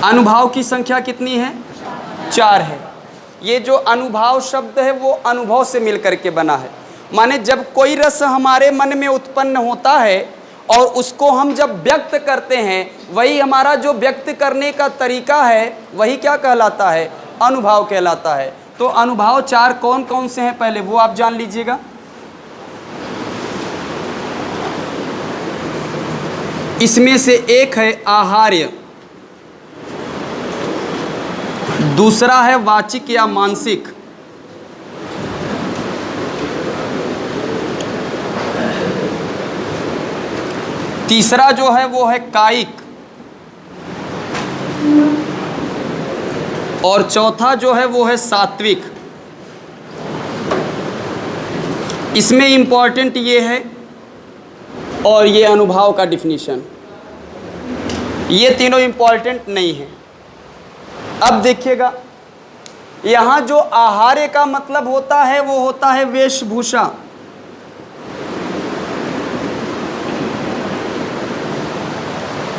अनुभाव की संख्या कितनी है? 4 है। ये जो अनुभाव शब्द है वो अनुभव से मिलकर के बना है। माने जब कोई रस हमारे मन में उत्पन्न होता है और उसको हम जब व्यक्त करते हैं, वही हमारा जो व्यक्त करने का तरीका है वही क्या कहलाता है? अनुभाव कहलाता है। तो अनुभाव 4 कौन कौन से हैं पहले वो आप जान लीजिएगा। इसमें से एक है आहार्य, दूसरा है वाचिक या मानसिक, तीसरा जो है वो है कायिक, और चौथा जो है वो है सात्विक। इसमें इंपॉर्टेंट ये है और ये अनुभाव का डिफिनीशन, ये तीनों इंपॉर्टेंट नहीं है। अब देखिएगा, यहाँ जो आहार्य का मतलब होता है वो होता है वेशभूषा।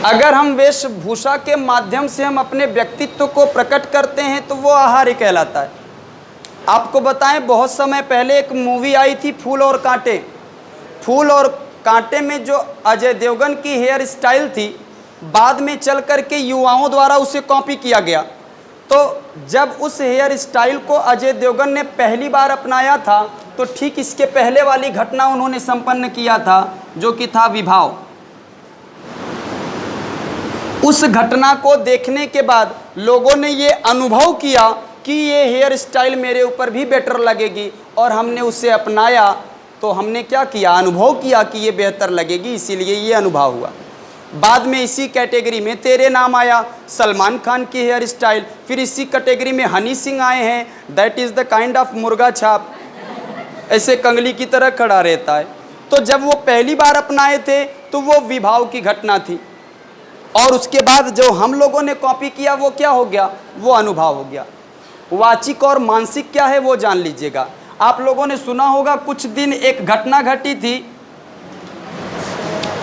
अगर हम वेशभूषा के माध्यम से हम अपने व्यक्तित्व को प्रकट करते हैं तो वो आहार्य कहलाता है। आपको बताएं, बहुत समय पहले एक मूवी आई थी फूल और कांटे। फूल और कांटे में जो अजय देवगन की हेयर स्टाइल थी, बाद में चल कर के युवाओं द्वारा उसे कॉपी किया गया। तो जब उस हेयर स्टाइल को अजय देवगन ने पहली बार अपनाया था तो ठीक इसके पहले वाली घटना उन्होंने संपन्न किया था, जो कि था विवाह। उस घटना को देखने के बाद लोगों ने ये अनुभव किया कि ये हेयर स्टाइल मेरे ऊपर भी बेटर लगेगी, और हमने उसे अपनाया। तो हमने क्या किया? अनुभव किया कि ये बेहतर लगेगी, इसीलिए ये अनुभव हुआ। बाद में इसी कैटेगरी में तेरे नाम आया, सलमान खान की हेयर स्टाइल। फिर इसी कैटेगरी में हनी सिंह आए हैं, that is the kind of मुर्गा छाप, ऐसे कंगली की तरह खड़ा रहता है। तो जब वो पहली बार अपनाए थे तो वो विवाह की घटना थी, और उसके बाद जो हम लोगों ने कॉपी किया वो क्या हो गया? वो अनुभव हो गया। वाचिक और मानसिक क्या है वो जान लीजिएगा। आप लोगों ने सुना होगा, कुछ दिन एक घटना घटी थी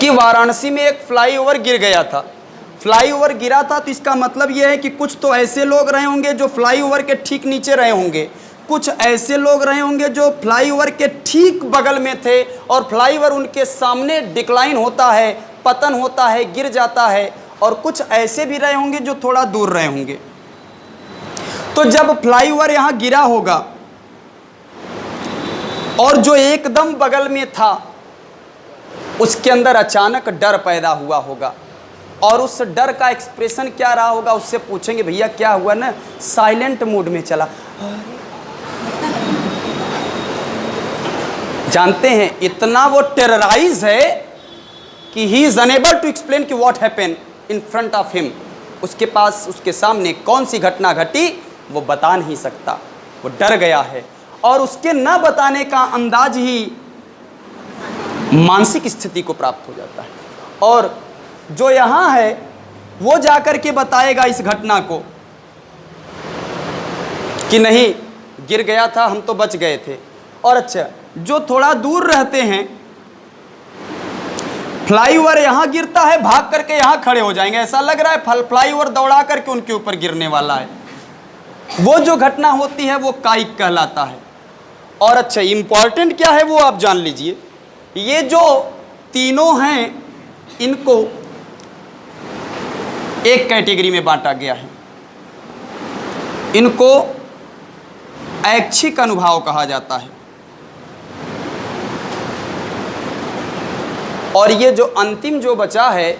कि वाराणसी में एक फ्लाईओवर गिर गया था। फ्लाईओवर गिरा था तो इसका मतलब यह है कि कुछ तो ऐसे लोग रहे होंगे जो फ्लाईओवर के ठीक नीचे रहे होंगे, कुछ ऐसे लोग रहे होंगे जो फ्लाईओवर के ठीक बगल में थे, और फ्लाईओवर उनके सामने डिक्लाइन होता है, पतन होता है, गिर जाता है, और कुछ ऐसे भी रहे होंगे जो थोड़ा दूर रहे होंगे। तो जब फ्लाईओवर यहाँ गिरा होगा और जो एकदम बगल में था उसके अंदर अचानक डर पैदा हुआ होगा, और उस डर का एक्सप्रेशन क्या रहा होगा? उससे पूछेंगे भैया क्या हुआ ना, साइलेंट मोड में चला। जानते हैं इतना वो टेरराइज है कि he is unable to explain कि what happen in front of him. उसके पास, उसके सामने कौन सी घटना घटी वो बता नहीं सकता, वो डर गया है। और उसके न बताने का अंदाज ही मानसिक स्थिति को प्राप्त हो जाता है। और जो यहाँ है वो जाकर के बताएगा इस घटना को कि नहीं, गिर गया था, हम तो बच गए थे। और अच्छा, जो थोड़ा दूर रहते हैं, फ्लाईओवर यहाँ गिरता है, भाग करके यहाँ खड़े हो जाएंगे, ऐसा लग रहा है फ्लाईओवर दौड़ा करके उनके ऊपर गिरने वाला है। वो जो घटना होती है वो कायिक कहलाता है। और अच्छा, इंपॉर्टेंट क्या है वो आप जान लीजिए। ये जो तीनों हैं इनको एक कैटेगरी में बांटा गया है, इनको ऐच्छिक अनुभाव कहा जाता है। और ये जो अंतिम जो बचा है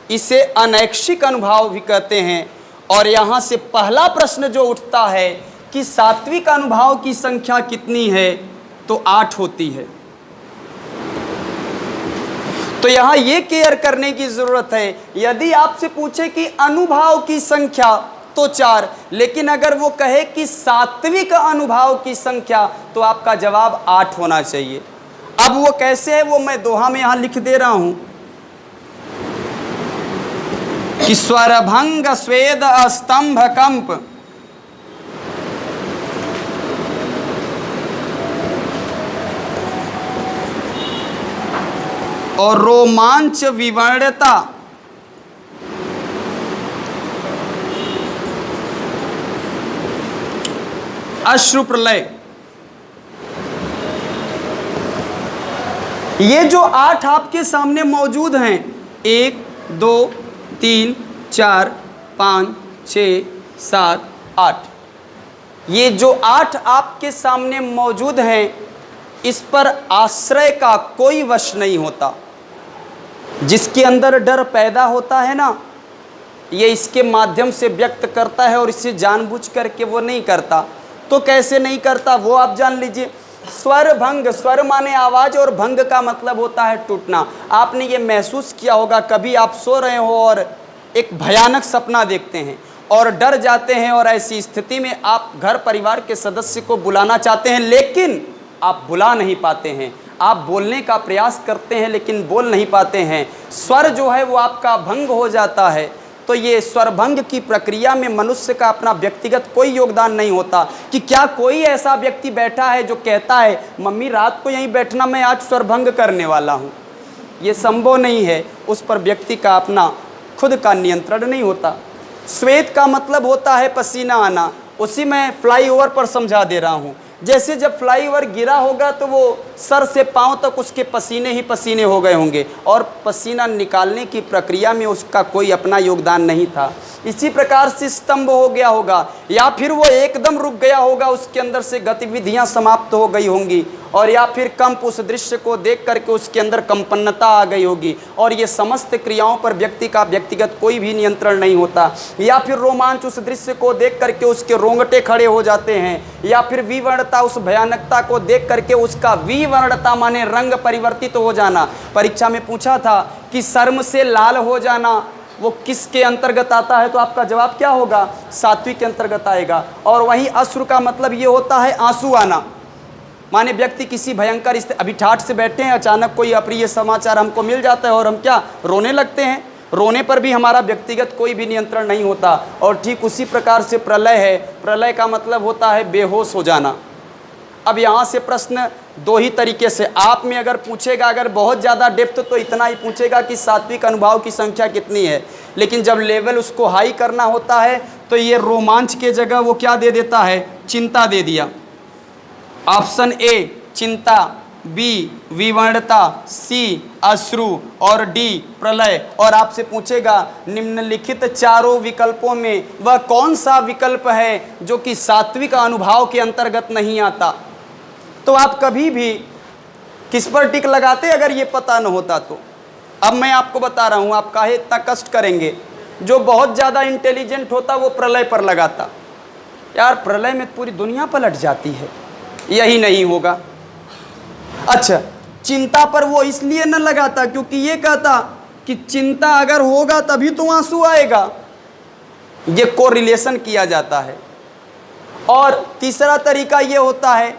इसे अनैच्छिक अनुभाव भी कहते हैं। और यहाँ से पहला प्रश्न जो उठता है कि सात्विक अनुभाव की संख्या कितनी है, तो 8 होती है। तो यहाँ ये केयर करने की जरूरत है, यदि आपसे पूछे कि अनुभाव की संख्या तो 4, लेकिन अगर वो कहे कि सात्विक अनुभाव की संख्या तो आपका जवाब 8 होना चाहिए। अब वो कैसे है वो मैं दोहा में यहां लिख दे रहा हूं कि स्वरभंग स्वेद स्तंभ कंप, और रोमांच विवर्णता, अश्रु प्रलय। ये जो 8 आपके सामने मौजूद हैं, 1 2 3 4 5 6 7 8, ये जो 8 आपके सामने मौजूद हैं, इस पर आश्रय का कोई वश नहीं होता। जिसके अंदर डर पैदा होता है ना, ये इसके माध्यम से व्यक्त करता है और इसे जानबूझ करके वो नहीं करता। तो कैसे नहीं करता वो आप जान लीजिए। स्वर भंग, स्वर माने आवाज और भंग का मतलब होता है टूटना। आपने ये महसूस किया होगा, कभी आप सो रहे हो और एक भयानक सपना देखते हैं और डर जाते हैं, और ऐसी स्थिति में आप घर परिवार के सदस्य को बुलाना चाहते हैं लेकिन आप बुला नहीं पाते हैं। आप बोलने का प्रयास करते हैं लेकिन बोल नहीं पाते हैं। स्वर जो है वो आपका भंग हो जाता है। तो ये स्वरभंग की प्रक्रिया में मनुष्य का अपना व्यक्तिगत कोई योगदान नहीं होता। कि क्या कोई ऐसा व्यक्ति बैठा है जो कहता है मम्मी रात को यहीं बैठना, मैं आज स्वरभंग करने वाला हूँ? ये संभव नहीं है। उस पर व्यक्ति का अपना खुद का नियंत्रण नहीं होता। श्वेत का मतलब होता है पसीना आना। उसी मैं फ्लाईओवर पर समझा दे रहा हूँ। जैसे जब फ्लाईओवर गिरा होगा तो वो सर से पांव तक उसके पसीने ही पसीने हो गए होंगे और पसीना निकालने की प्रक्रिया में उसका कोई अपना योगदान नहीं था। इसी प्रकार से स्तंभ हो गया होगा, या फिर वो एकदम रुक गया होगा, उसके अंदर से गतिविधियां समाप्त हो गई होंगी, और या फिर कंप, उस दृश्य को देख करके उसके अंदर कंपन्नता आ गई होगी। और ये समस्त क्रियाओं पर व्यक्ति का व्यक्तिगत कोई भी नियंत्रण नहीं होता। या फिर रोमांच, उस दृश्य को देख करके उसके रोंगटे खड़े हो जाते हैं। या फिर विवर्णता, उस भयानकता को देख करके उसका विवर्णता माने रंग परिवर्तित हो जाना। परीक्षा में पूछा था कि शर्म से लाल हो जाना वो किसके अंतर्गत आता है, तो आपका जवाब क्या होगा? सात्विक के अंतर्गत आएगा। और वहीं अश्रु का मतलब ये होता है आंसू आना। माने व्यक्ति किसी भयंकर अभी ठाठ से बैठे हैं, अचानक कोई अप्रिय समाचार हमको मिल जाता है और हम क्या रोने लगते हैं। रोने पर भी हमारा व्यक्तिगत कोई भी नियंत्रण नहीं होता। और ठीक उसी प्रकार से प्रलय है। प्रलय का मतलब होता है बेहोश हो जाना। अब यहाँ से प्रश्न दो ही तरीके से आप में अगर पूछेगा, अगर बहुत ज़्यादा डेप्थ तो इतना ही पूछेगा कि सात्विक अनुभाव की संख्या कितनी है, लेकिन जब लेवल उसको हाई करना होता है तो ये रोमांच के जगह वो क्या दे देता है? चिंता दे दिया। ऑप्शन ए चिंता, बी विवर्णता, सी अश्रु और डी प्रलय। और आपसे पूछेगा निम्नलिखित चारों विकल्पों में वह कौन सा विकल्प है जो कि सात्विक अनुभाव के अंतर्गत नहीं आता, तो आप कभी भी किस पर टिक लगाते अगर ये पता न होता तो? अब मैं आपको बता रहा हूँ, आप काहे इतना कष्ट करेंगे? जो बहुत ज़्यादा इंटेलिजेंट होता वो प्रलय पर लगाता। यार प्रलय में पूरी दुनिया पलट जाती है, यही नहीं होगा। अच्छा, चिंता पर वो इसलिए न लगाता क्योंकि ये कहता कि चिंता अगर होगा तभी तो आंसू आएगा। ये कोरिलेशन किया जाता है। और तीसरा तरीका ये होता है,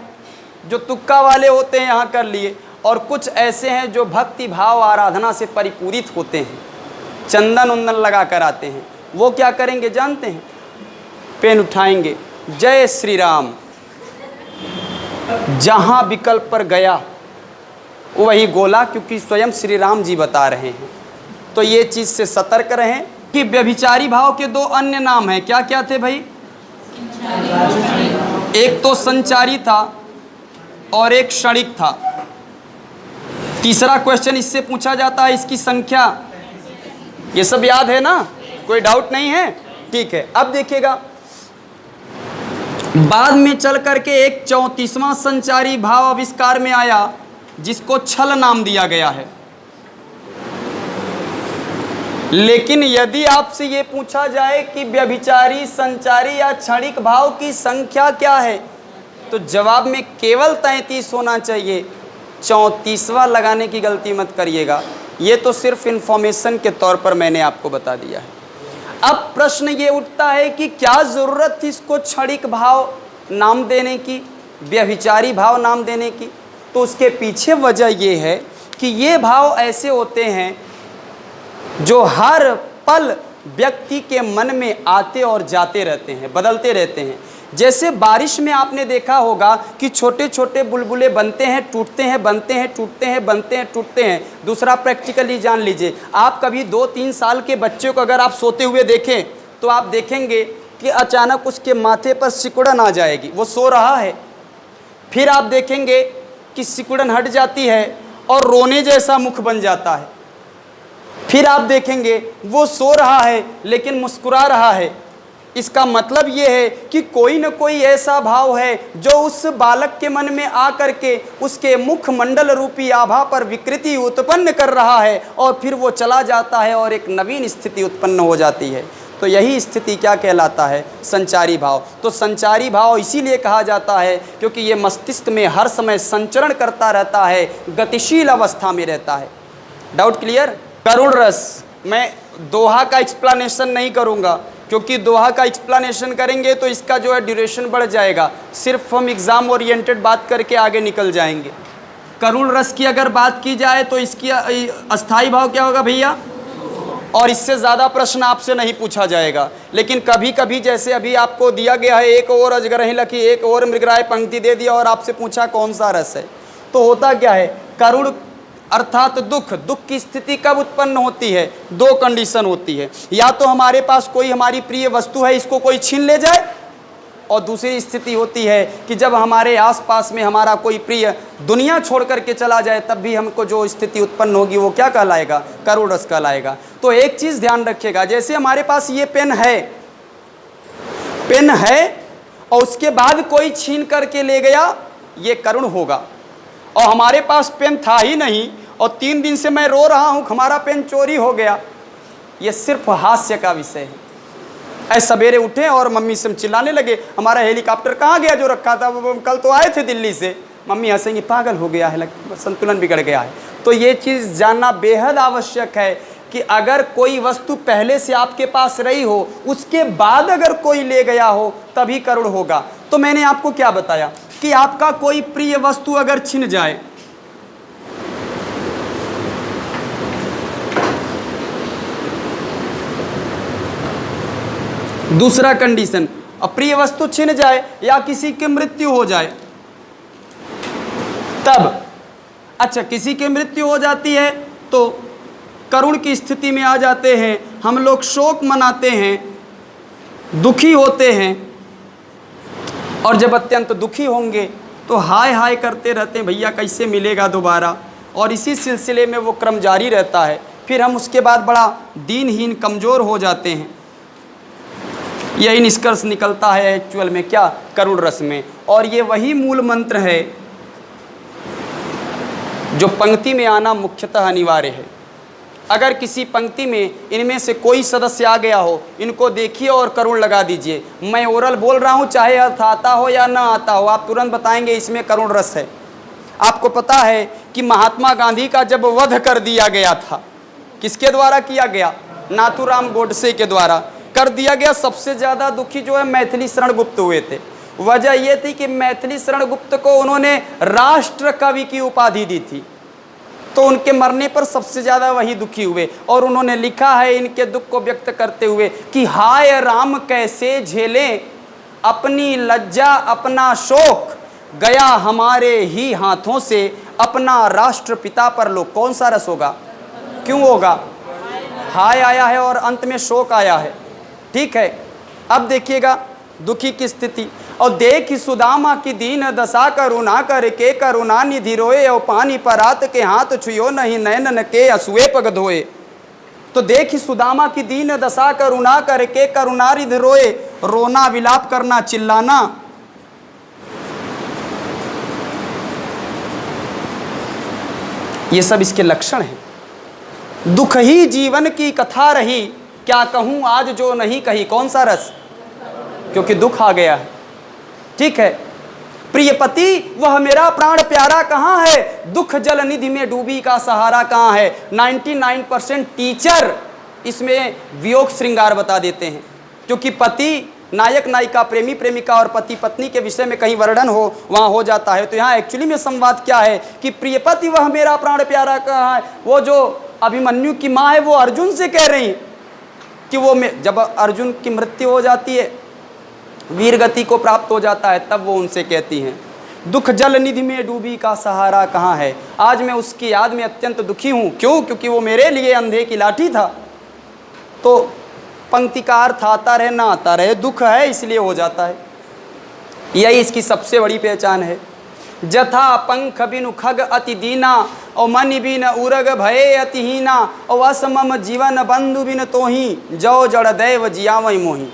जो तुक्का वाले होते हैं यहाँ कर लिए, और कुछ ऐसे हैं जो भक्ति भाव आराधना से परिपूरित होते हैं, चंदन उंदन लगा कर आते हैं। वो क्या करेंगे जानते हैं? पेन उठाएंगे, जय श्री राम, जहाँ विकल्प पर गया वही गोला, क्योंकि स्वयं श्री राम जी बता रहे हैं। तो ये चीज़ से सतर्क रहें कि व्यभिचारी भाव के दो अन्य नाम हैं। क्या क्या थे भाई? एक तो संचारी था और एक क्षणिक था। तीसरा क्वेश्चन इससे पूछा जाता है, इसकी संख्या। ये सब याद है ना? कोई डाउट नहीं है? ठीक है। अब देखिएगा, बाद में चल करके एक 34वां संचारी भाव आविष्कार में आया जिसको छल नाम दिया गया है। लेकिन यदि आपसे ये पूछा जाए कि व्यभिचारी, संचारी या क्षणिक भाव की संख्या क्या है, तो जवाब में केवल 33 होना चाहिए। 34वां लगाने की गलती मत करिएगा। ये तो सिर्फ इंफॉर्मेशन के तौर पर मैंने आपको बता दिया है। अब प्रश्न ये उठता है कि क्या ज़रूरत थी इसको क्षणिक भाव नाम देने की, व्यभिचारी भाव नाम देने की? तो उसके पीछे वजह ये है कि ये भाव ऐसे होते हैं जो हर पल व्यक्ति के मन में आते और जाते रहते हैं, बदलते रहते हैं। जैसे बारिश में आपने देखा होगा कि छोटे छोटे बुलबुले बनते हैं, टूटते हैं, बनते हैं, टूटते हैं, बनते हैं, टूटते हैं। दूसरा प्रैक्टिकली जान लीजिए, आप कभी 2-3 साल के बच्चे को अगर आप सोते हुए देखें तो आप देखेंगे कि अचानक उसके माथे पर सिकुड़न आ जाएगी, वो सो रहा है, फिर आप देखेंगे कि सिकुड़न हट जाती है और रोने जैसा मुख बन जाता है। फिर आप देखेंगे वो सो रहा है लेकिन मुस्कुरा रहा है। इसका मतलब ये है कि कोई न कोई ऐसा भाव है जो उस बालक के मन में आकर के उसके मुखमंडल रूपी आभा पर विकृति उत्पन्न कर रहा है और फिर वो चला जाता है और एक नवीन स्थिति उत्पन्न हो जाती है। तो यही स्थिति क्या कहलाता है? संचारी भाव। तो संचारी भाव इसीलिए कहा जाता है क्योंकि ये मस्तिष्क में हर समय संचरण करता रहता है, गतिशील अवस्था में रहता है। Doubt clear? करुण रस, मैं दोहा का एक्सप्लेनेशन नहीं करूँगा क्योंकि दोहा का एक्सप्लेनेशन करेंगे तो इसका जो है ड्यूरेशन बढ़ जाएगा। सिर्फ हम एग्ज़ाम ओरिएंटेड बात करके आगे निकल जाएंगे। करुण रस की अगर बात की जाए तो इसकी अस्थाई भाव क्या होगा भैया? और इससे ज़्यादा प्रश्न आपसे नहीं पूछा जाएगा, लेकिन कभी कभी जैसे अभी आपको दिया गया है एक और अजगर लखी एक और मृगराय पंक्ति दे दिया और आपसे पूछा कौन सा रस है, तो होता क्या है? करुण अर्थात दुख। दुख की स्थिति कब उत्पन्न होती है? दो कंडीशन होती है, या तो हमारे पास कोई हमारी प्रिय वस्तु है इसको कोई छीन ले जाए, और दूसरी स्थिति होती है कि जब हमारे आसपास में हमारा कोई प्रिय दुनिया छोड़ करके चला जाए तब भी हमको जो स्थिति उत्पन्न होगी वो क्या कहलाएगा? करुण रस कहलाएगा। तो एक चीज़ ध्यान रखिएगा, जैसे हमारे पास ये पेन है और उसके बाद कोई छीन करके ले गया, ये करुण होगा। और हमारे पास पेन था ही नहीं और 3 दिन से मैं रो रहा हूँ हमारा पेन चोरी हो गया, ये सिर्फ हास्य का विषय है। ऐसे सवेरे उठे और मम्मी से चिल्लाने लगे हमारा हेलीकॉप्टर कहाँ गया जो रखा था, वो कल तो आए थे दिल्ली से। मम्मी हंसेंगी, पागल हो गया है, संतुलन बिगड़ गया है। तो ये चीज़ जानना बेहद आवश्यक है कि अगर कोई वस्तु पहले से आपके पास रही हो, उसके बाद अगर कोई ले गया हो तभी करुण होगा। तो मैंने आपको क्या बताया कि आपका कोई प्रिय वस्तु अगर छिन जाए, दूसरा कंडीशन, अप्रिय वस्तु छिन जाए या किसी की मृत्यु हो जाए तब। अच्छा, किसी की मृत्यु हो जाती है तो करुण की स्थिति में आ जाते हैं हम लोग, शोक मनाते हैं, दुखी होते हैं, और जब अत्यंत दुखी होंगे तो हाय हाय करते रहते हैं भैया कैसे मिलेगा दोबारा, और इसी सिलसिले में वो क्रम जारी रहता है। फिर हम उसके बाद बड़ा दीनहीन कमज़ोर हो जाते हैं। यही निष्कर्ष निकलता है एक्चुअल में क्या? करुण रस में। और ये वही मूल मंत्र है जो पंक्ति में आना मुख्यतः अनिवार्य है। अगर किसी पंक्ति में इनमें से कोई सदस्य आ गया हो, इनको देखिए और करुण लगा दीजिए। मैं ओरल बोल रहा हूँ, चाहे अर्थ आता हो या ना आता हो, आप तुरंत बताएंगे इसमें करुण रस है। आपको पता है कि महात्मा गांधी का जब वध कर दिया गया था, किसके द्वारा किया गया? नाथूराम गोडसे के द्वारा कर दिया गया। सबसे ज़्यादा दुखी जो है मैथिली शरण गुप्त हुए थे। वजह यह थी कि मैथिली शरण गुप्त को उन्होंने राष्ट्र कवि की उपाधि दी थी, तो उनके मरने पर सबसे ज़्यादा वही दुखी हुए। और उन्होंने लिखा है इनके दुख को व्यक्त करते हुए कि हाय राम कैसे झेलें अपनी लज्जा अपना शोक, गया हमारे ही हाथों से अपना राष्ट्रपिता पर लो। कौन सा रस होगा? क्यों होगा? हाय आया है और अंत में शोक आया है। ठीक है, अब देखिएगा दुखी की स्थिति। और देखी सुदामा की दीन दशा करुणा करके करुणा निधि रोए, और पानी परात के हाथ छुयो नहीं नैनन के असुए पग धोए। तो देखी सुदामा की दीन दशा करुणा करके करुणा निधि रोए, रोना विलाप करना चिल्लाना, ये सब इसके लक्षण हैं। दुख ही जीवन की कथा रही, क्या कहूँ आज जो नहीं कही। कौन सा रस? क्योंकि दुख आ गया है। ठीक है, प्रियपति वह मेरा प्राण प्यारा कहाँ है, दुख जल निधि में डूबी का सहारा कहाँ है। 99% टीचर इसमें वियोग श्रृंगार बता देते हैं, क्योंकि पति नायक नायिका प्रेमी प्रेमिका और पति पत्नी के विषय में कहीं वर्णन हो वहाँ हो जाता है। तो यहाँ एक्चुअली में संवाद क्या है कि प्रियपति वह मेरा प्राण प्यारा कहाँ है। वो जो अभिमन्यु की माँ है वो अर्जुन से कह रही कि वो जब अर्जुन की मृत्यु हो जाती है, वीर गति को प्राप्त हो जाता है, तब वो उनसे कहती हैं दुख जल निधि में डूबी का सहारा कहाँ है। आज मैं उसकी याद में अत्यंत दुखी हूँ। क्यों? क्योंकि वो मेरे लिए अंधे की लाठी था। तो पंक्ति का अर्थ आता रहे ना आता रहे, दुख है इसलिए हो जाता है। यही इसकी सबसे बड़ी पहचान है। जथा पंख बिनु खग अति दीना, और मन बिन उरग भये अतिहीना, और असमम जीवन बंधु बिन तोही, जो जड़ दैव जियावई मोही।